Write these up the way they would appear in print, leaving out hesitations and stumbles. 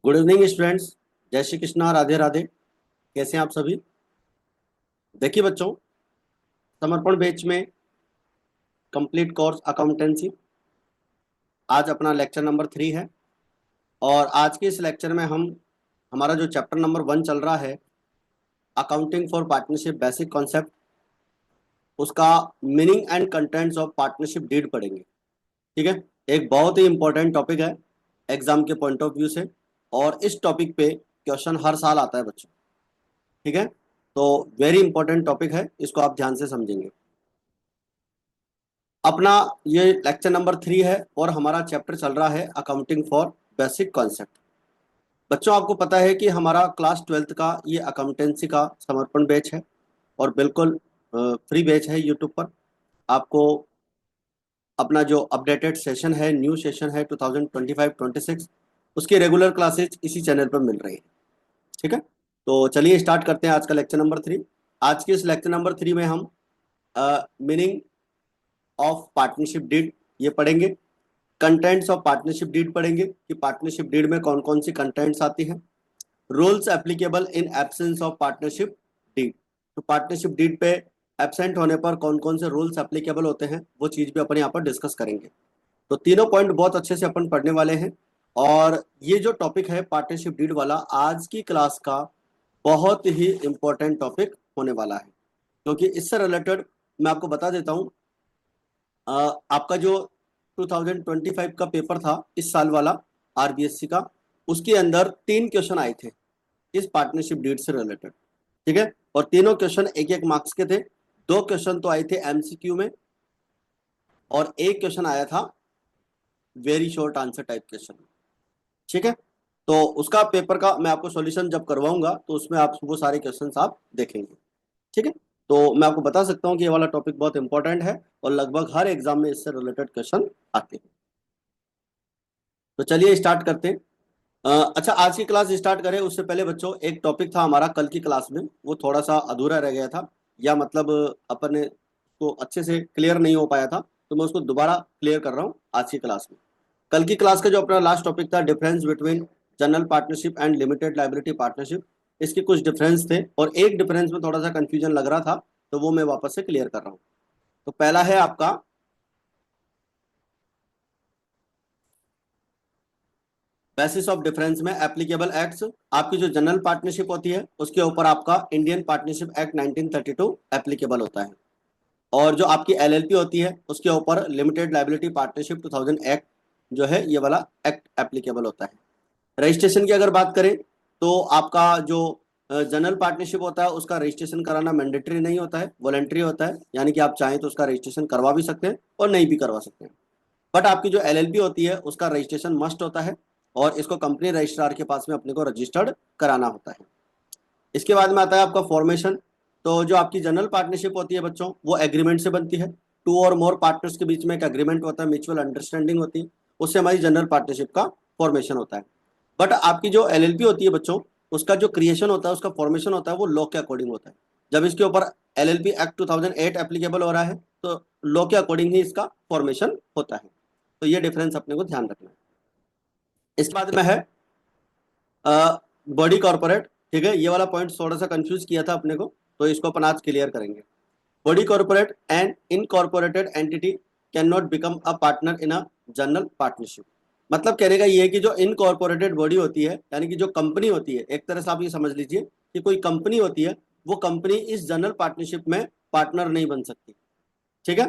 Good evening students. जय श्री कृष्णा, राधे राधे। कैसे हैं आप सभी? देखिए बच्चों, समर्पण बैच में कंप्लीट कोर्स अकाउंटेंसी आज अपना लेक्चर नंबर 3 है। और आज के इस लेक्चर में हमारा जो चैप्टर नंबर 1 चल रहा है, accounting for partnership basic concept, उसका meaning and contents of partnership deed पढ़ेंगे। ठीक है, एक बहुत ही इंपॉर्टेंट टॉपिक है एग्जाम के पॉइंट ऑफ व्यू से, और इस टॉपिक पे क्वेश्चन हर साल आता है बच्चों। ठीक है, तो वेरी इंपॉर्टेंट टॉपिक है, इसको आप ध्यान से समझेंगे। अपना ये लेक्चर नंबर 3 है और हमारा चैप्टर चल रहा है अकाउंटिंग फॉर बेसिक कॉन्सेप्ट। बच्चों, आपको पता है कि हमारा क्लास 12th का ये अकाउंटेंसी का समर्पण बैच है और बिल्कुल फ्री बैच है। यूट्यूब पर आपको अपना जो अपडेटेड सेशन है, न्यू सेशन है 2025-26, उसकी रेगुलर क्लासेज इसी चैनल पर मिल रही है। ठीक है, तो चलिए स्टार्ट करते हैं आज का लेक्चर नंबर 3। आज के इस लेक्चर नंबर 3 में हम मीनिंग ऑफ पार्टनरशिप डीड ये पढ़ेंगे, कंटेंट्स ऑफ पार्टनरशिप डीड पढ़ेंगे कि पार्टनरशिप डीड में कौन कौन सी कंटेंट्स आती हैं, rules applicable in absence of partnership deed. तो पार्टनरशिप डीड पे एब्सेंट होने पर कौन कौन से रूल्स एप्लीकेबल होते हैं वो चीज भी अपन यहाँ पर डिस्कस करेंगे। तो तीनों पॉइंट बहुत अच्छे से अपन पढ़ने वाले हैं। और ये जो टॉपिक है पार्टनरशिप डीड वाला, आज की क्लास का बहुत ही इंपॉर्टेंट टॉपिक होने वाला है, क्योंकि इससे रिलेटेड मैं आपको बता देता हूँ। आपका जो 2025 का पेपर था इस साल वाला आरबीएससी का, उसके अंदर 3 क्वेश्चन आए थे इस पार्टनरशिप डीड से रिलेटेड। ठीक है, और तीनों क्वेश्चन एक एक मार्क्स के थे। 2 क्वेश्चन तो आए थे एमसीक्यू में और एक क्वेश्चन आया था very short answer type question. ठीक है, तो उसका पेपर का मैं आपको सॉल्यूशन जब करवाऊंगा तो उसमें आप वो सारे क्वेश्चंस आप देखेंगे। ठीक है, तो मैं आपको बता सकता हूँ कि ये वाला टॉपिक बहुत इंपॉर्टेंट है और लगभग हर एग्जाम में इससे रिलेटेड क्वेश्चन आते हैं। तो चलिए स्टार्ट करते हैं। अच्छा, आज की क्लास स्टार्ट करें उससे पहले बच्चों, एक टॉपिक था हमारा कल की क्लास में, वो थोड़ा सा अधूरा रह गया था, या मतलब अपन ने को अच्छे से क्लियर नहीं हो पाया था, तो मैं उसको दोबारा क्लियर कर रहा हूँ आज की क्लास में। कल की क्लास का जो अपना लास्ट टॉपिक था, difference between general partnership and limited liability partnership, इसके कुछ डिफरेंस थे और एक डिफरेंस में थोड़ा सा कंफ्यूजन लग रहा था, तो वो मैं वापस से क्लियर कर रहा हूँ। तो पहला है आपका बेसिस ऑफ डिफरेंस में एप्लीकेबल एक्ट्स। आपकी जो जनरल पार्टनरशिप होती है उसके ऊपर आपका इंडियन पार्टनरशिप एक्ट 1932 एप्लीकेबल होता है, और जो आपकी एलएलपी होती है उसके ऊपर लिमिटेड लाइबिलिटी पार्टनरशिप 2000 एक्ट जो है, ये वाला एक्ट एप्लीकेबल होता है। रजिस्ट्रेशन की अगर बात करें तो आपका जो जनरल पार्टनरशिप होता है उसका रजिस्ट्रेशन कराना मैंडेटरी नहीं होता है, वॉलंटरी होता है, यानी कि आप चाहें तो उसका रजिस्ट्रेशन करवा भी सकते हैं और नहीं भी करवा सकते हैं। बट आपकी जो एलएलपी होती है उसका रजिस्ट्रेशन मस्ट होता है और इसको कंपनी रजिस्ट्रार के पास में अपने को रजिस्टर्ड कराना होता है। इसके बाद में आता है आपका फॉर्मेशन। तो जो आपकी जनरल पार्टनरशिप होती है बच्चों, वो एग्रीमेंट से बनती है। 2 और मोर पार्टनर्स के बीच में एक एग्रीमेंट होता है, म्यूचुअल अंडरस्टैंडिंग होती है, उससे हमारी जनरल पार्टनरशिप का फॉर्मेशन होता है। बट आपकी जो एलएलपी होती है बच्चों, उसका जो क्रिएशन होता है, उसका फॉर्मेशन होता है, वो लॉ के अकॉर्डिंग होता है। जब इसके ऊपर एलएलपी एक्ट 2008 एप्लीकेबल हो रहा है तो लॉ के अकॉर्डिंग ही इसका फॉर्मेशन होता है। तो ये डिफरेंस अपने को ध्यान रखना है। इसके बाद में है बॉडी कॉर्पोरेट। ठीक है, ये वाला पॉइंट थोड़ा सा कंफ्यूज किया था अपने को, तो इसको अपन आज क्लियर करेंगे। Body corporate and incorporated entity can not become a partner in a general partnership. मतलब कहने का ये है कि जो इनकॉर्पोरेटेड बॉडी होती है, यानी कि जो कंपनी होती है, एक तरह से आप ये समझ लीजिए कि कोई कंपनी होती है, वो कंपनी इस जनरल पार्टनरशिप में पार्टनर नहीं बन सकती। ठीक है,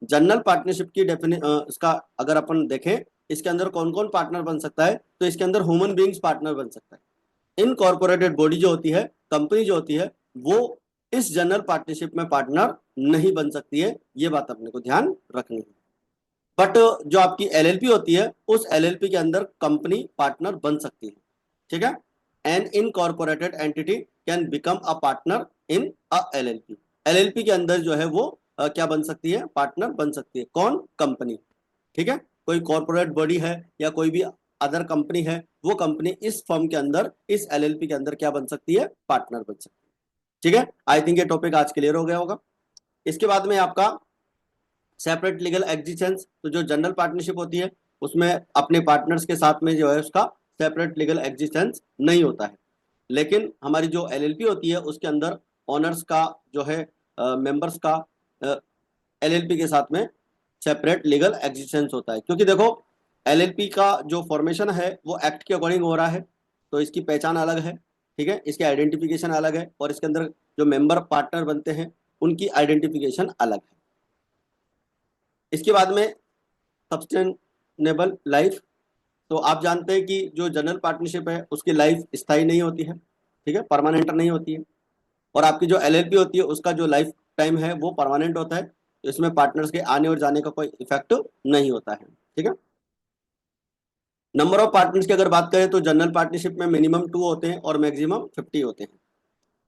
जनरल पार्टनरशिप की इसका अगर अपन देखें, इसके अंदर कौन कौन पार्टनर बन सकता है, तो इसके अंदर ह्यूमन बींग्स पार्टनर बन सकता है। इनकॉर्पोरेटेड बॉडी जो होती है, कंपनी जो होती है, वो इस जनरल पार्टनरशिप में पार्टनर नहीं बन सकती है। ये बात अपने को ध्यान रखनी है। बट जो आपकी एलएलपी होती है, उस एलएलपी के अंदर कंपनी पार्टनर बन सकती है। ठीक है, an incorporated entity can become a partner in a LLP. LLP के अंदर जो है वो क्या बन सकती है, पार्टनर बन सकती है। कौन? कंपनी। ठीक है, कोई कॉर्पोरेट बॉडी है या कोई भी अदर कंपनी है, वो कंपनी इस फर्म के अंदर, इस एलएलपी के अंदर क्या बन सकती है, पार्टनर बन सकती है। ठीक है, आई थिंक ये टॉपिक आज क्लियर हो गया होगा। इसके बाद में आपका सेपरेट लीगल एग्जिस्टेंस। तो जो जनरल पार्टनरशिप होती है उसमें अपने पार्टनर्स के साथ में जो है उसका सेपरेट लीगल एग्जिस्टेंस नहीं होता है। लेकिन हमारी जो एलएलपी होती है उसके अंदर ऑनर्स का जो है मेंबर्स का एलएलपी के साथ में सेपरेट लीगल एग्जिस्टेंस होता है। क्योंकि देखो एलएलपी का जो फॉर्मेशन है वो एक्ट के अकॉर्डिंग हो रहा है, तो इसकी पहचान अलग है, ठीक है, इसके आइडेंटिफिकेशन अलग है, और इसके अंदर जो मेंबर पार्टनर बनते हैं उनकी आइडेंटिफिकेशन अलग है। इसके बाद में सस्टेनेबल लाइफ। तो आप जानते हैं कि जो जनरल पार्टनरशिप है उसकी लाइफ स्थायी नहीं होती है, ठीक है, परमानेंट नहीं होती है। और आपकी जो एलएलपी होती है उसका जो लाइफ टाइम है वो परमानेंट होता है, तो इसमें पार्टनर्स के आने और जाने का कोई इफेक्ट नहीं होता है, ठीक है। नंबर ऑफ पार्टनर्स की अगर बात करें तो जनरल पार्टनरशिप में मिनिमम 2 होते हैं और मैक्सिमम 50 होते हैं।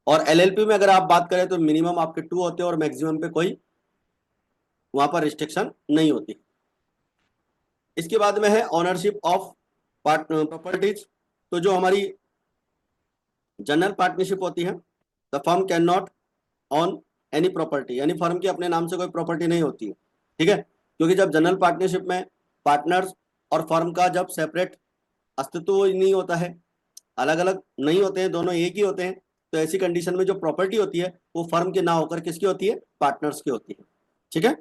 और एलएलपी में अगर आप बात करें तो मिनिमम आपके 2 होते हैं और मैक्सिमम पे कोई वहां पर रिस्ट्रिक्शन नहीं होती। इसके बाद में है ओनरशिप ऑफ प्रॉपर्टीज। तो जो हमारी जनरल पार्टनरशिप होती है, the firm can not on any property, यानी फर्म की अपने नाम से कोई प्रॉपर्टी नहीं होती है, ठीक है। क्योंकि जब जनरल पार्टनरशिप में पार्टनर्स और फर्म का जब सेपरेट अस्तित्व ही नहीं होता है, अलग अलग नहीं होते हैं, दोनों एक ही होते हैं, तो ऐसी कंडीशन में जो प्रॉपर्टी होती है वो फर्म की ना होकर किसकी होती है, पार्टनर्स की होती है, ठीक है।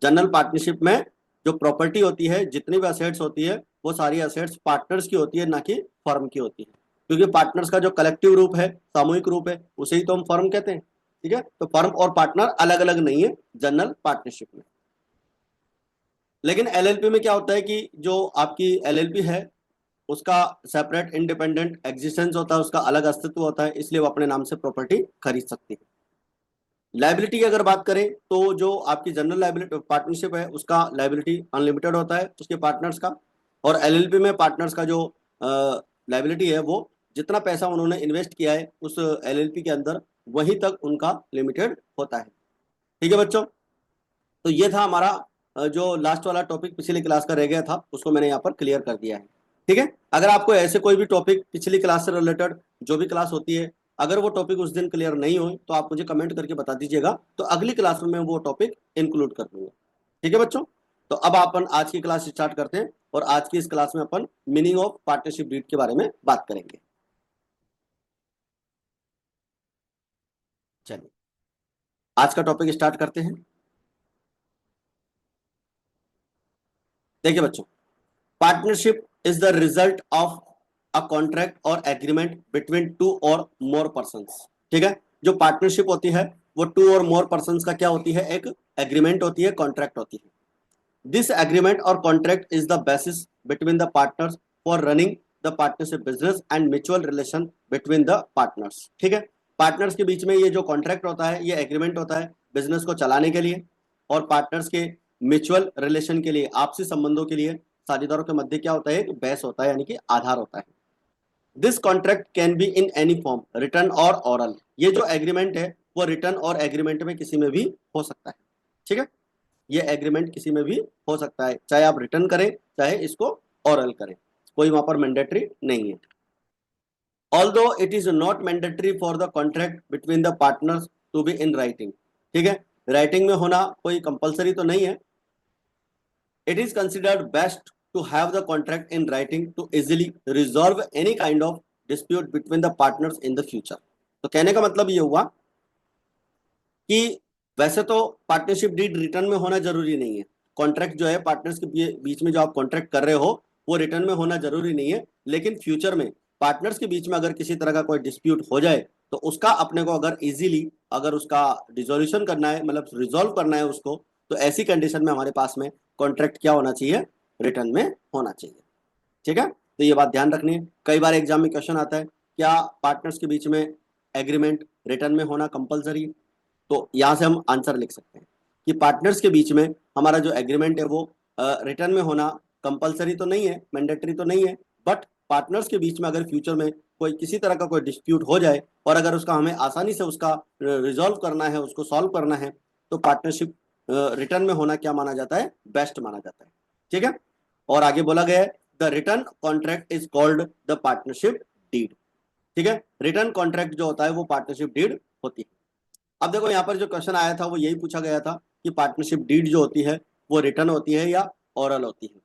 जनरल पार्टनरशिप में जो प्रॉपर्टी होती है, जितनी भी असेट्स होती है, वो सारी असेट्स पार्टनर्स की होती है, ना कि फर्म की होती है। क्योंकि पार्टनर्स का जो कलेक्टिव रूप है, सामूहिक रूप है, उसे ही तो हम फर्म कहते हैं, ठीक है। तो फर्म और पार्टनर अलग अलग नहीं है जनरल पार्टनरशिप में। लेकिन एलएलपी में क्या होता है कि जो आपकी एलएलपी है उसका सेपरेट इंडिपेंडेंट एग्जिस्टेंस होता है, उसका अलग अस्तित्व होता है, इसलिए वो अपने नाम से प्रॉपर्टी खरीद सकती है। लाइबिलिटी की अगर बात करें तो जो आपकी जनरल लाइबिलिटी पार्टनरशिप है उसका लाइबिलिटी अनलिमिटेड होता है उसके पार्टनर्स का, और एलएलपी में पार्टनर्स का जो लाइबिलिटी है वो जितना पैसा उन्होंने इन्वेस्ट किया है उस एलएलपी के अंदर वहीं तक उनका लिमिटेड होता है, ठीक है बच्चों। तो ये था हमारा जो लास्ट वाला टॉपिक पिछली क्लास का रह गया था, उसको मैंने यहाँ पर क्लियर कर दिया है, ठीक है। अगर आपको ऐसे कोई भी टॉपिक पिछली क्लास से रिलेटेड जो भी क्लास होती है, अगर वो टॉपिक उस दिन क्लियर नहीं हो तो आप मुझे कमेंट करके बता दीजिएगा, तो अगली क्लास में मैं वो टॉपिक इंक्लूड कर दूंगा, ठीक है बच्चों। तो अब अपन आज की क्लास स्टार्ट करते हैं, और आज की इस क्लास में अपन मीनिंग ऑफ पार्टनरशिप डीड के बारे में बात करेंगे। चलिए आज का टॉपिक स्टार्ट करते हैं। देखिए बच्चों, partnership is the result of a contract और एग्रीमेंट बिटवीन 2 और मोर पर्सन्स, ठीक है। जो पार्टनरशिप होती है वो 2 और मोर पर्सन्स का क्या होती है, एक एग्रीमेंट होती है, कॉन्ट्रैक्ट होती है। दिस एग्रीमेंट और contract is the basis between the partners for running the partnership business and mutual relation between the partners, ठीक है। पार्टनर्स के बीच में ये जो कॉन्ट्रैक्ट होता है, ये एग्रीमेंट होता है बिजनेस को चलाने के लिए, और पार्टनर्स के म्यूचुअल रिलेशन के लिए, आपसी संबंधों के लिए साझेदारों के मध्य क्या होता है, एक बेस होता है, यानी कि आधार होता है। This contract can be in any form, return और ऑरल। ये जो एग्रीमेंट है वो रिटर्न और एग्रीमेंट में किसी में भी हो सकता है, ठीक है। ये एग्रीमेंट किसी में भी हो सकता है, चाहे आप रिटर्न करें चाहे इसको ऑरल करें, कोई वहां पर मैंडेटरी नहीं है। Although it is not mandatory for the contract between the partners to be in writing, ठीक है। राइटिंग में होना कोई कंपलसरी तो नहीं है। It is considered best to have the contract in writing to easily resolve any kind of dispute between the partners in the future. तो कहने का मतलब ये हुआ कि वैसे तो पार्टनरशिप डीड रिटर्न में होना जरूरी नहीं है। कॉन्ट्रैक्ट जो है पार्टनर्स के बीच में जो आप कॉन्ट्रैक्ट कर रहे हो वो रिटर्न में होना जरूरी नहीं है, लेकिन फ्यूचर में पार्टनर्स के बीच में अगर किसी तरह का कोई डिस्प्यूट हो जाए तो उसका अपने को अगर इजीली अगर उसका डिसोल्यूशन करना है, मतलब रिजॉल्व करना है उसको, तो ऐसी कंडीशन में हमारे पास में कॉन्ट्रैक्ट क्या होना चाहिए, रिटर्न में होना चाहिए, ठीक है। तो ये बात ध्यान रखनी है। कई बार एग्जाम में क्वेश्चन आता है क्या पार्टनर्स के बीच में एग्रीमेंट रिटर्न में होना कंपलसरी है, तो यहाँ से हम आंसर लिख सकते हैं कि पार्टनर्स के बीच में हमारा जो एग्रीमेंट है वो रिटर्न में होना कंपलसरी तो नहीं है, मैंडेटरी तो नहीं है, बट पार्टनर्स के बीच में अगर फ्यूचर में कोई किसी तरह का कोई डिस्प्यूट हो जाए और अगर उसका हमें आसानी से उसका रिजॉल्व करना है, उसको सॉल्व करना है, तो पार्टनरशिप रिटर्न में होना क्या माना जाता है, बेस्ट माना जाता है, ठीक है। और आगे बोला गया है the written contract is called the partnership deed, ठीक है। रिटर्न कॉन्ट्रैक्ट जो होता है वो पार्टनरशिप डीड होती है। अब देखो यहाँ पर जो क्वेश्चन आया था वो यही पूछा गया था कि पार्टनरशिप डीड जो होती है वो रिटर्न होती है या ओरल होती है,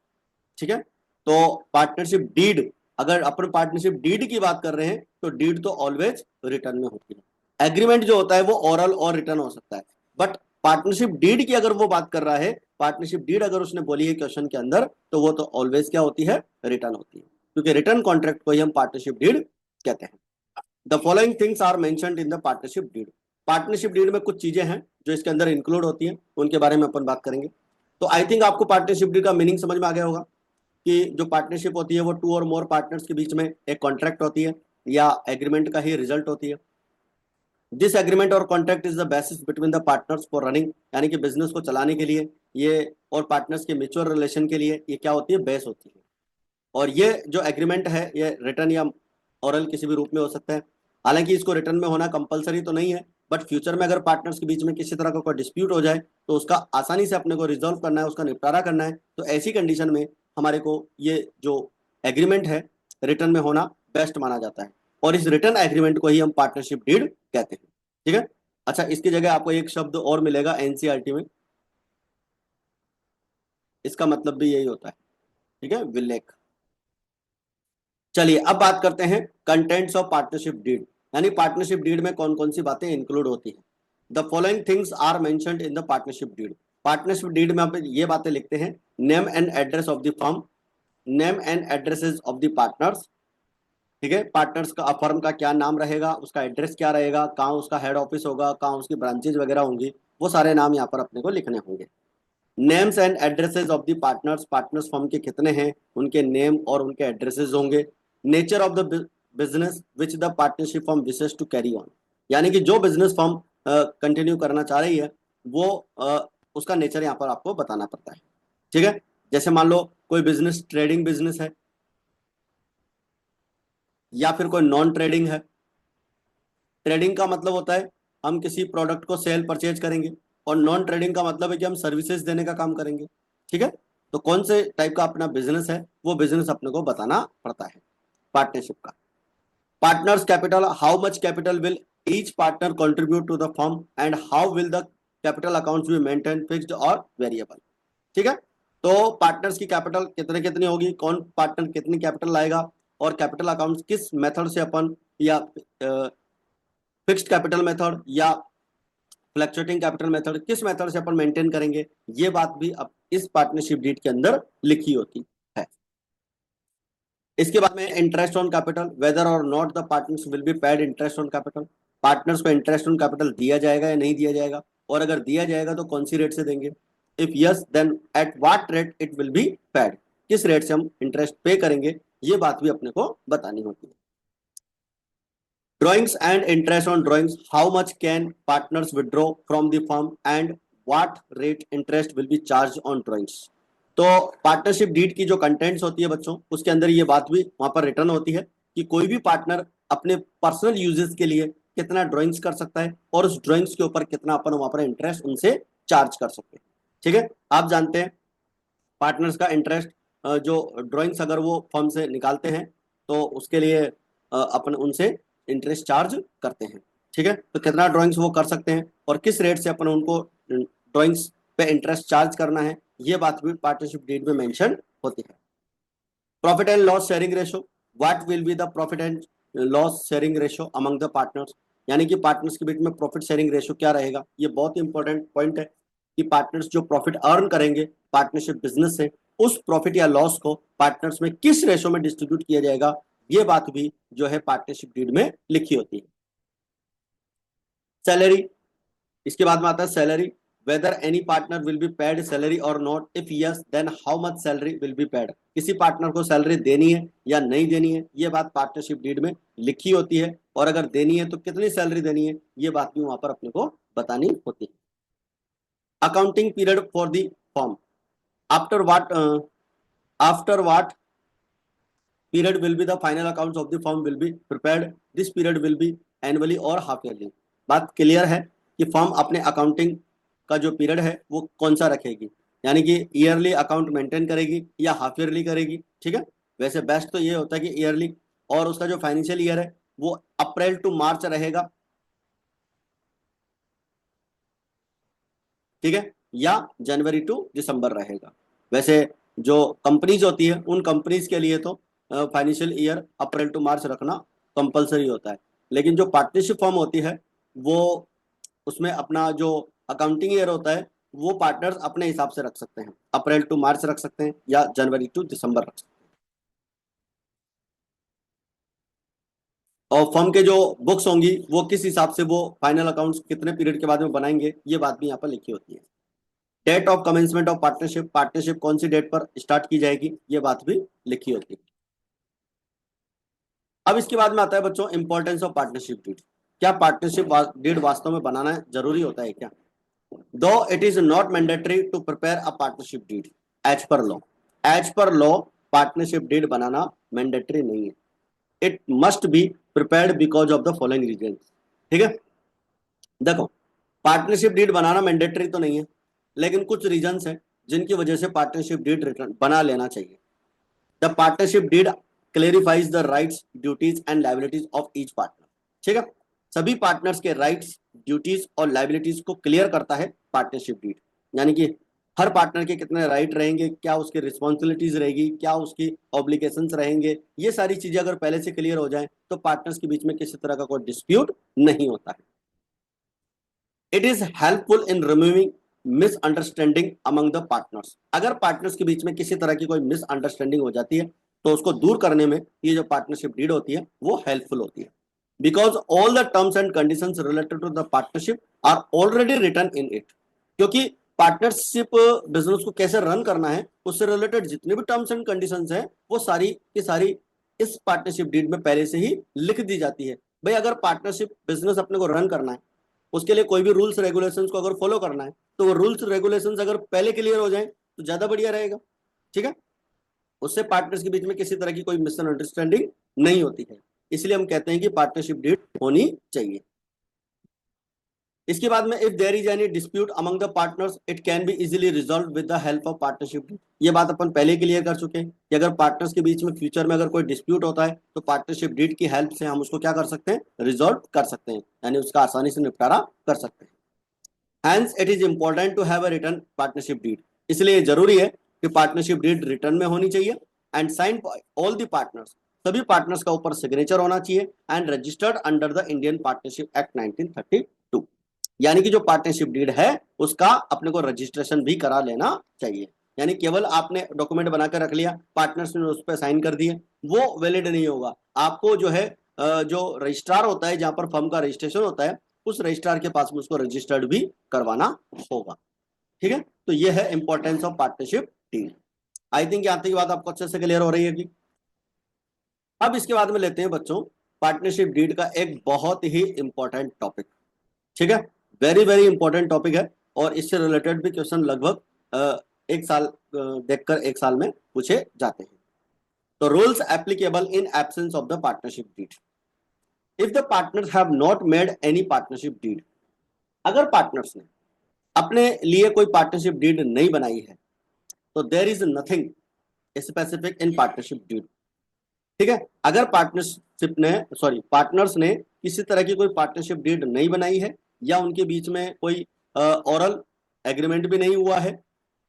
ठीक है। तो पार्टनरशिप डीड अगर अपन पार्टनरशिप डीड की बात कर रहे हैं तो डीड तो ऑलवेज रिटर्न में होती है। एग्रीमेंट जो होता है वो ओरल और रिटर्न हो सकता है, बट पार्टनरशिप डीड की अगर वो बात कर रहा है, पार्टनरशिप डीड अगर उसने बोली है क्वेश्चन के अंदर, तो वो तो ऑलवेज क्या होती है, रिटर्न होती है, क्योंकि रिटर्न कॉन्ट्रैक्ट को ही हम पार्टनरशिप डीड कहते हैं। The following things are mentioned in the partnership deed. Partnership deed में कुछ चीजें हैं जो इसके अंदर इंक्लूड होती हैं, उनके बारे में अपन बात करेंगे। तो आई थिंक आपको पार्टनरशिप डीड का मीनिंग समझ में आ गया होगा कि जो पार्टनरशिप होती है वो टू और मोर पार्टनर्स के बीच में एक कॉन्ट्रैक्ट होती है या एग्रीमेंट का ही रिजल्ट होती है। दिस एग्रीमेंट और contract is the basis between the partners for running, यानी कि बिजनेस को चलाने के लिए ये, और पार्टनर्स के म्यूचुअल रिलेशन के लिए ये क्या होती है, बेस होती है। और ये जो एग्रीमेंट है ये रिटर्न या ओरल किसी भी रूप में हो सकता है। हालांकि इसको रिटर्न में होना कंपलसरी तो नहीं है, बट फ्यूचर में अगर पार्टनर्स के बीच में किसी तरह का कोई डिस्प्यूट हो जाए तो उसका आसानी से अपने को रिजॉल्व करना है, उसका निपटारा करना है, तो ऐसी कंडीशन में हमारे को ये जो एग्रीमेंट है रिटर्न में होना बेस्ट माना जाता है, और इस रिटर्न एग्रीमेंट को ही हम पार्टनरशिप डीड कहते हैं। ठीक है। अच्छा, इसकी जगह आपको एक शब्द और मिलेगा एनसीईआरटी में, इसका मतलब भी यही होता है। ठीक है, विलेख। चलिए अब बात करते हैं कंटेंट्स ऑफ पार्टनरशिप डीड, यानी पार्टनरशिप डीड में कौन कौन सी बातें इंक्लूड होती हैं। The following things are mentioned in the partnership deed. Partnership deed में आप ये बातें लिखते हैं, name and address of the firm, name and addresses of the partners. ठीक है, पार्टनर्स का फर्म का क्या नाम रहेगा, उसका एड्रेस क्या रहेगा, कहाँ उसका हेड ऑफिस होगा, कहाँ उसकी ब्रांचेज वगैरह होंगी, वो सारे नाम यहाँ पर अपने को लिखने होंगे। Names and addresses of the partners, partners firm के कितने हैं उनके नेम और उनके एड्रेसेस होंगे। Nature of the business which the partnership firm wishes to carry on, यानी कि जो बिजनेस फर्म कंटिन्यू करना चाह रही है वो उसका नेचर यहाँ पर आपको बताना पड़ता है। ठीक है, जैसे मान लो कोई बिजनेस ट्रेडिंग बिजनेस है या फिर कोई नॉन ट्रेडिंग है। ट्रेडिंग का मतलब होता है हम किसी प्रोडक्ट को सेल परचेज करेंगे, और नॉन ट्रेडिंग का मतलब है कि हम सर्विसेज देने का काम करेंगे। ठीक है, तो कौन से टाइप का अपना बिजनेस है वो बिजनेस अपने को बताना पड़ता है पार्टनरशिप का। Partners capital, how much capital will each partner contribute to the firm and how will the capital accounts be maintain, fixed और वेरिएबल। ठीक है, तो पार्टनर्स की कैपिटल कितने कितनी होगी, कौन पार्टनर कितनी कैपिटल लाएगा, और कैपिटल अकाउंट्स किस मेथड से अपन, या फिक्स्ड कैपिटल मेथड या फ्लक्चुएटिंग कैपिटल मेथड, किस मेथड से अपन मेंटेन करेंगे, ये बात भी अब इस पार्टनरशिप डीड के अंदर लिखी होती है। इसके बाद में इंटरेस्ट ऑन कैपिटल, वेदर और not the partners will be paid interest on capital. Partners को इंटरेस्ट ऑन कैपिटल दिया जाएगा या नहीं दिया जाएगा, और अगर दिया जाएगा तो कौन सी रेट से देंगे। If yes then at what rate it will be paid, किस रेट से हम इंटरेस्ट पे करेंगे, ये बात भी अपने को बतानी होती है। Drawings and interest on drawings. How much can partners withdraw from the firm and what rate interest will be charged on drawings? तो पार्टनरशिप डीड की जो कंटेंट्स होती है बच्चों, उसके अंदर ये बात भी वहां पर रिटर्न होती है कि कोई भी पार्टनर अपने पर्सनल यूजेस के लिए कितना ड्राइंग्स कर सकता है, और उस ड्राइंग्स के ऊपर कितना अपन वहां पर इंटरेस्ट उनसे चार्ज कर सकते हैं। ठीक है, आप जानते हैं पार्टनर्स का इंटरेस्ट, जो ड्राइंग्स अगर वो फर्म से निकालते हैं तो उसके लिए अपन उनसे इंटरेस्ट चार्ज करते हैं। ठीक है, तो कितना ड्राइंग्स वो कर सकते हैं और किस रेट से अपन उनको ड्राइंग्स पे इंटरेस्ट चार्ज करना है, ये बात भी पार्टनरशिप डीड में मेंशन होती है। Profit and loss sharing ratio, what will be the profit and loss sharing ratio among the partners, यानी कि पार्टनर्स के बीच में प्रॉफिट शेयरिंग रेशो क्या रहेगा। ये बहुत इंपॉर्टेंट पॉइंट है कि पार्टनर्स जो प्रॉफिट अर्न करेंगे पार्टनरशिप बिजनेस से, उस प्रॉफिट या लॉस को पार्टनर्स में किस रेशो में डिस्ट्रीब्यूट किया जाएगा, ये बात भी जो है पार्टनरशिप डीड में लिखी होती है। सैलरी, इसके बाद में आता है salary, whether any partner will be paid salary और not, if yes then how much salary will be paid, किसी पार्टनर को सैलरी देनी है या नहीं देनी है, ये बात पार्टनरशिप डीड में लिखी होती है, और अगर देनी है तो कितनी सैलरी देनी है, ये बात भी वहां पर अपने को बतानी होती है। Accounting period for the form, after what after what period will be the final accounts of the firm will be prepared, this period will be annually और हाफ ईयरली। बात क्लियर है कि फर्म अपने अकाउंटिंग का जो period है वो कौन सा रखेगी, यानी कि ईयरली अकाउंट मेंटेन करेगी या हाफ ईयरली करेगी। ठीक है, वैसे बेस्ट तो ये होता है कि ईयरली, और उसका जो फाइनेंशियल ईयर है वो अप्रैल टू मार्च रहेगा। ठीक है, या जनवरी टू दिसंबर रहेगा। वैसे जो कंपनीज होती है उन कंपनीज के लिए तो फाइनेंशियल ईयर अप्रैल टू मार्च रखना कंपलसरी होता है। लेकिन जो पार्टनरशिप फॉर्म होती है वो उसमें अपना जो अकाउंटिंग ईयर होता है वो पार्टनर्स अपने हिसाब से रख सकते हैं, अप्रैल टू मार्च रख सकते हैं या जनवरी टू दिसंबर रख सकते हैं। और फर्म के जो बुक्स होंगी वो किस हिसाब से वो फाइनल अकाउंट्स कितने पीरियड के बाद में बनाएंगे, ये बात भी यहाँ पर लिखी होती है। Date of commencement of partnership, partnership कौन सी डेट पर स्टार्ट की जाएगी, ये बात भी लिखी होती है। अब इसके बाद में आता है बच्चों इंपॉर्टेंस ऑफ पार्टनरशिप डीड। क्या पार्टनरशिप डीड वास्तव में बनाना जरूरी होता है क्या? Though it is not mandatory to prepare a partnership deed as per law. As per law partnership deed बनाना मैंडेटरी नहीं है। It must be prepared because of the following reason. ठीक है, देखो पार्टनरशिप डीड बनाना मैंडेटरी तो नहीं है, लेकिन कुछ रीजंस हैं जिनकी वजह से पार्टनरशिप डीड रिटर्न बना लेना चाहिए। The partnership deed clarifies the rights duties and liabilities of each partner. ठीक है, सभी पार्टनर्स के राइट्स ड्यूटीज और लाइबिलिटीज को क्लियर करता है पार्टनरशिप डीड। यानी कि हर पार्टनर के कितने राइट रहेंगे, क्या उसकी रिस्पॉन्सिबिलिटीज रहेगी, क्या उसकी ऑब्लिगेशंस रहेंगे, ये सारी चीजें अगर पहले से क्लियर हो जाए तो पार्टनर्स के बीच में किसी तरह का कोई डिस्प्यूट नहीं होता है। It is helpful in removing misunderstanding among the partners. अगर पार्टनर्स के बीच में किसी तरह की कोई मिसअंडरस्टैंडिंग हो जाती है तो उसको दूर करने में ये जो पार्टनरशिप डीड होती है वो हेल्पफुल होती है। Because all the terms and conditions related to the partnership are already written in it. क्योंकि पार्टनरशिप बिजनेस को कैसे रन करना है उससे रिलेटेड जितने भी टर्म्स एंड कंडीशंस हैं वो सारी की सारी इस पार्टनरशिप डीड में पहले से ही लिख दी जाती है। भाई अगर पार्टनरशिप बिजनेस अपने को रन करना है उसके लिए कोई भी रूल्स रेगुलेशंस को अगर फॉलो करना है तो वो रूल्स रेगुलेशंस अगर पहले क्लियर हो जाए तो ज्यादा बढ़िया रहेगा। ठीक है, उससे पार्टनर्स के बीच में किसी तरह की कोई मिसअंडरस्टैंडिंग नहीं होती है, इसलिए हम कहते हैं कि पार्टनरशिप डीड होनी चाहिए। इसके बाद में if there is any dispute among the partners it can be easily resolve with the help of partnership deed. ये बात अपन पहले क्लियर कर चुके हैं कि अगर पार्टनर्स के बीच में फ्यूचर में अगर कोई डिस्प्यूट होता है तो पार्टनरशिप डीड की हेल्प से हम उसको क्या कर सकते हैं, रिजॉल्व कर सकते हैं, यानी उसका आसानी से निपटारा कर सकते हैं। Hence, it is important to have a written partnership deed. इसलिए जरूरी है कि पार्टनरशिप डीड रिटर्न में होनी चाहिए and sign by all the partners. सभी पार्टनर्स का ऊपर सिग्नेचर होना चाहिए and registered under the Indian Partnership Act 1932। यानी कि जो पार्टनरशिप डीड है उसका अपने को रजिस्ट्रेशन भी करा लेना चाहिए। यानी केवल आपने डॉक्यूमेंट बनाकर रख लिया, पार्टनर्स ने उस पर साइन कर दिए, वो वैलिड नहीं होगा। आपको जो है जो रजिस्ट्रार होता है जहां पर फर्म का रजिस्ट्रेशन होता है उस रजिस्ट्रार के पास में उसको रजिस्टर्ड भी करवाना होगा। ठीक है, तो ये है importance of partnership deed. I think यहां तक की बात आपको अच्छे से क्लियर हो रही है कि अब इसके बाद में लेते हैं बच्चों पार्टनरशिप डीड का एक बहुत ही इंपॉर्टेंट टॉपिक। ठीक है, वेरी वेरी इंपॉर्टेंट टॉपिक है और इससे रिलेटेड भी क्वेश्चन लगभग एक साल देखकर एक साल में पूछे जाते हैं। तो rules applicable in absence of the partnership deed. If the partners have not made any partnership deed, अगर पार्टनर्स ने अपने लिए कोई पार्टनरशिप डीड नहीं बनाई है तो there is nothing specific in partnership deed. ठीक है, अगर पार्टनर्स ने किसी तरह की कोई पार्टनरशिप डीड नहीं बनाई है या उनके बीच में कोई ओरल एग्रीमेंट भी नहीं हुआ है,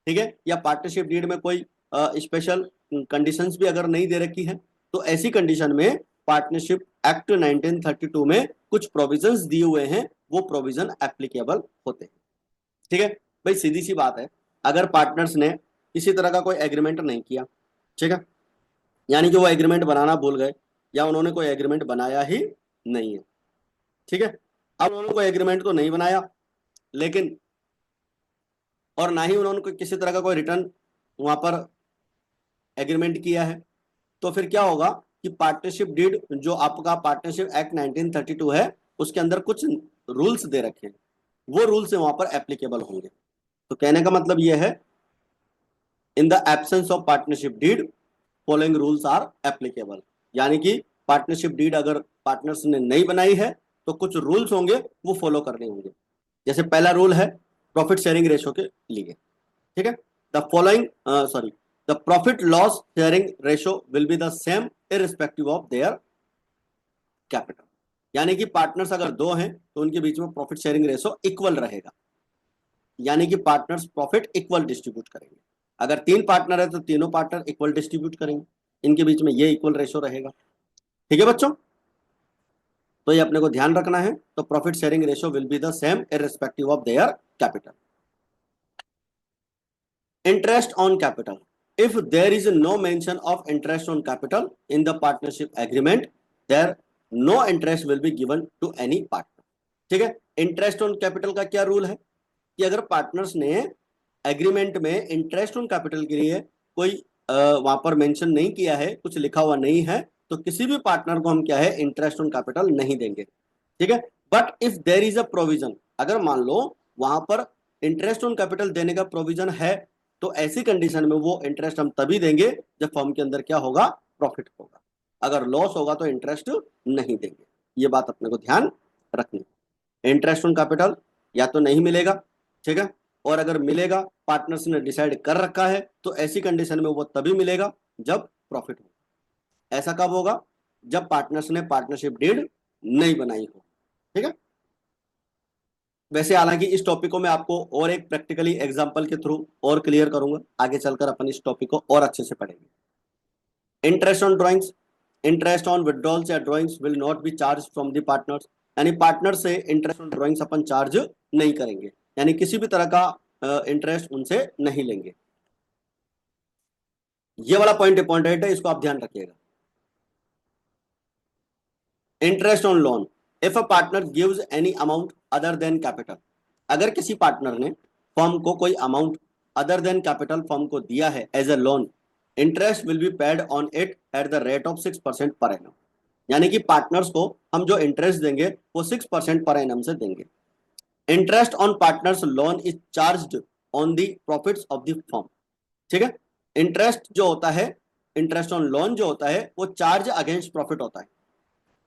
ठीक है, या पार्टनरशिप डीड में कोई स्पेशल कंडीशंस भी अगर नहीं दे रखी है तो ऐसी कंडीशन में पार्टनरशिप एक्ट 1932 में कुछ प्रोविजंस दिए हुए हैं, वो प्रोविजन एप्लीकेबल होते हैं। ठीक है भाई, सीधी सी बात है, अगर पार्टनर्स ने किसी तरह का कोई एग्रीमेंट नहीं किया, ठीक है, यानी कि वो एग्रीमेंट बनाना भूल गए या उन्होंने कोई एग्रीमेंट बनाया ही नहीं है, ठीक है, अब उन्होंने कोई एग्रीमेंट तो नहीं बनाया लेकिन और ना ही उन्होंने कोई किसी तरह का कोई रिटर्न वहां पर एग्रीमेंट किया है, तो फिर क्या होगा कि पार्टनरशिप डीड जो आपका पार्टनरशिप एक्ट 1932 है उसके अंदर कुछ रूल्स दे रखे हैं, वो रूल्स वहां पर एप्लीकेबल होंगे। तो कहने का मतलब यह है in the absence of partnership deed following rules are applicable. यानी कि पार्टनरशिप डीड अगर पार्टनर्स ने नहीं बनाई है तो कुछ रूल्स होंगे वो फॉलो करने होंगे। जैसे पहला रूल है प्रॉफिट शेयरिंग रेशो के लिए। ठीक है, the following the profit loss sharing ratio will be the same irrespective of their capital. यानी कि पार्टनर्स अगर दो हैं तो उनके बीच में प्रॉफिट शेयरिंग रेशो इक्वल रहेगा, यानी कि पार्टनर्स प्रॉफिट इक्वल डिस्ट्रीब्यूट करेंगे। अगर तीन पार्टनर है तो तीनों पार्टनर इक्वल डिस्ट्रीब्यूट करेंगे। इनके बीच में ये इक्वल रेशो रहेगा। ठीक है बच्चों, तो ये अपने को ध्यान रखना है। तो profit sharing ratio will be the same irrespective of their capital. Interest on capital, if there is no mention of interest on capital in the partnership agreement, there no interest will be given to any partner। ठीक है, interest on capital का क्या rule है कि अगर partners ने agreement में interest on capital के लिए कोई वहां पर मेंशन नहीं किया है, कुछ लिखा हुआ नहीं है, तो किसी भी पार्टनर को हम क्या है इंटरेस्ट ऑन कैपिटल नहीं देंगे। ठीक है, but if there is a provision, अगर मान लो वहां पर इंटरेस्ट ऑन कैपिटल देने का प्रोविजन है, तो ऐसी कंडीशन में वो इंटरेस्ट हम तभी देंगे जब फर्म के अंदर क्या होगा, प्रॉफिट होगा। अगर लॉस होगा तो इंटरेस्ट नहीं देंगे। ये बात अपने को ध्यान रखनी। इंटरेस्ट ऑन कैपिटल या तो नहीं मिलेगा, ठीक है, और अगर मिलेगा पार्टनर्स ने डिसाइड कर रखा है, तो ऐसी कंडीशन में वो तभी मिलेगा जब प्रॉफिट हो। ऐसा कब होगा, जब पार्टनर्स ने पार्टनरशिप डीड नहीं बनाई हो। ठीक है, वैसे हालांकि इस टॉपिक को मैं आपको और एक प्रैक्टिकली एग्जांपल के थ्रू और क्लियर करूंगा, आगे चलकर अपन इस टॉपिक को और अच्छे से पढ़ेंगे। Interest on drawings, interest on withdrawals या drawings will not be charge from the partners, यानी पार्टनर से इंटरेस्ट ऑन ड्राइंग्स अपन चार्ज नहीं करेंगे, यानी किसी भी तरह का इंटरेस्ट उनसे नहीं लेंगे। ये वाला पॉइंट इंपॉर्टेंट है, इसको आप ध्यान रखिएगा। Interest on loan, if a partner gives any amount other than capital, अगर किसी पार्टनर ने फर्म को कोई amount other than capital firm को दिया है as a loan, interest will be paid on it at the rate of 6% per annum, यानी कि पार्टनर्स को हम जो इंटरेस्ट देंगे वो 6% पर एनम से देंगे। Interest on partners loan is charged on the profits of the firm. ठीक है, इंटरेस्ट जो होता है, इंटरेस्ट ऑन लोन जो होता है वो चार्ज अगेंस्ट प्रॉफिट होता है।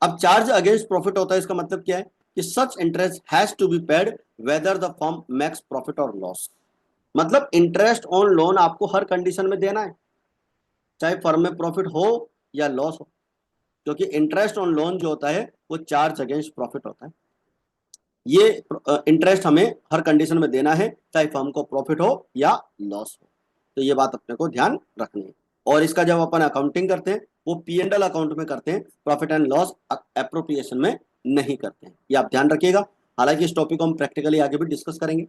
अब चार्ज अगेंस्ट प्रॉफिट होता है, इसका मतलब क्या है कि such interest has to be paid whether the firm makes profit और लॉस। मतलब इंटरेस्ट ऑन लोन आपको हर कंडीशन में देना है, चाहे फर्म में प्रॉफिट हो या लॉस हो, क्योंकि इंटरेस्ट ऑन लोन जो होता है वो चार्ज अगेंस्ट प्रॉफिट होता है। ये इंटरेस्ट हमें हर कंडीशन में देना है, चाहे फर्म को प्रॉफिट हो या लॉस हो। तो ये बात अपने को ध्यान रखनी है। और इसका जब अपन अकाउंटिंग करते हैं वो P&L अकाउंट में करते हैं, प्रॉफिट एंड लॉस एप्रोप्रिएशन में नहीं करते हैं, ये आप ध्यान रखिएगा। हालांकि इस टॉपिक को हम प्रैक्टिकली आगे भी डिस्कस करेंगे।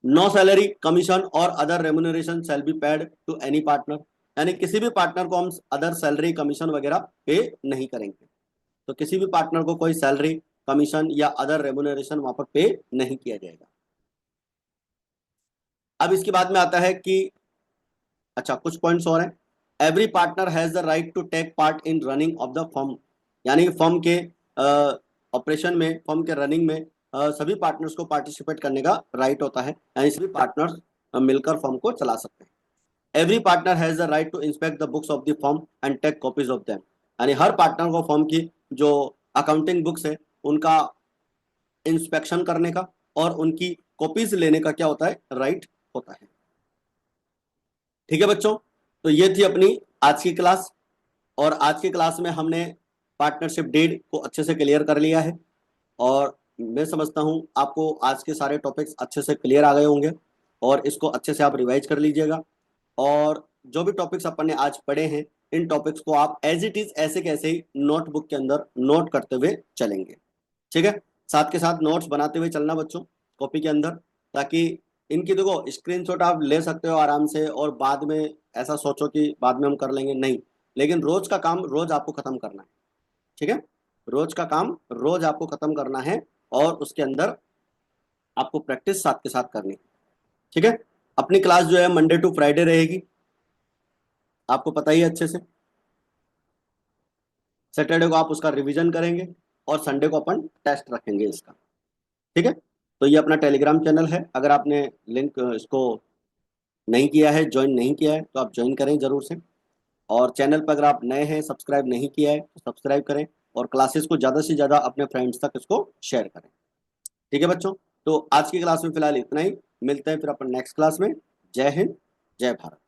नो सैलरी कमीशन और other remuneration shall be paid to any partner, यानी किसी भी पार्टनर को हम अदर सैलरी कमीशन वगैरह पे नहीं करेंगे। तो किसी भी पार्टनर को कोई सैलरी कमीशन या अदर रेम्यूनरेशन वहां पर पे नहीं किया जाएगा। अब इसके बाद में आता है कि अच्छा कुछ पॉइंट्स और हैं। Every partner has the right to take part in running of the firm, यानी फर्म के ऑपरेशन में, फर्म के रनिंग में सभी पार्टनर्स को पार्टिसिपेट करने का राइट होता है, यानी सभी पार्टनर्स मिलकर फर्म को चला सकते हैं। Every partner has the right to inspect the books of the firm and take copies of them, यानी हर पार्टनर को फर्म की जो अकाउंटिंग बुक्स है उनका इंस्पेक्शन करने का और उनकी कॉपीज लेने का क्या होता है, राइट होता है। ठीक है बच्चों, तो ये थी अपनी आज की क्लास, और आज की क्लास में हमने पार्टनरशिप डीड को अच्छे से क्लियर कर लिया है, और मैं समझता हूं आपको आज के सारे टॉपिक्स अच्छे से क्लियर आ गए होंगे, और इसको अच्छे से आप रिवाइज कर लीजिएगा। और जो भी टॉपिक्स अपन ने आज पढ़े हैं, इन टॉपिक्स को आप एज इट इज ऐसे कैसे ही नोटबुक के अंदर नोट करते हुए चलेंगे। ठीक है, साथ के साथ नोट्स बनाते हुए चलना बच्चों कॉपी के अंदर, ताकि इनकी देखो स्क्रीनशॉट आप ले सकते हो आराम से, और बाद में ऐसा सोचो कि बाद में हम कर लेंगे, नहीं, लेकिन रोज का काम रोज आपको खत्म करना है। ठीक है, रोज का काम रोज आपको खत्म करना है, और उसके अंदर आपको प्रैक्टिस साथ के साथ करनी है। ठीक है, अपनी क्लास जो है मंडे टू फ्राइडे रहेगी, आपको पता ही है अच्छे से। सैटरडे को आप उसका रिवीजन करेंगे, और संडे को अपन टेस्ट रखेंगे इसका। ठीक है, तो ये अपना टेलीग्राम चैनल है, अगर आपने लिंक इसको नहीं किया है, ज्वाइन नहीं किया है, तो आप ज्वाइन करें जरूर से। और चैनल पर अगर आप नए हैं, सब्सक्राइब नहीं किया है तो सब्सक्राइब करें, और क्लासेस को ज़्यादा से ज़्यादा अपने फ्रेंड्स तक इसको शेयर करें। ठीक है बच्चों, तो आज की क्लास में फिलहाल इतना ही, मिलते हैं फिर अपन नेक्स्ट क्लास में। जय हिंद, जय भारत।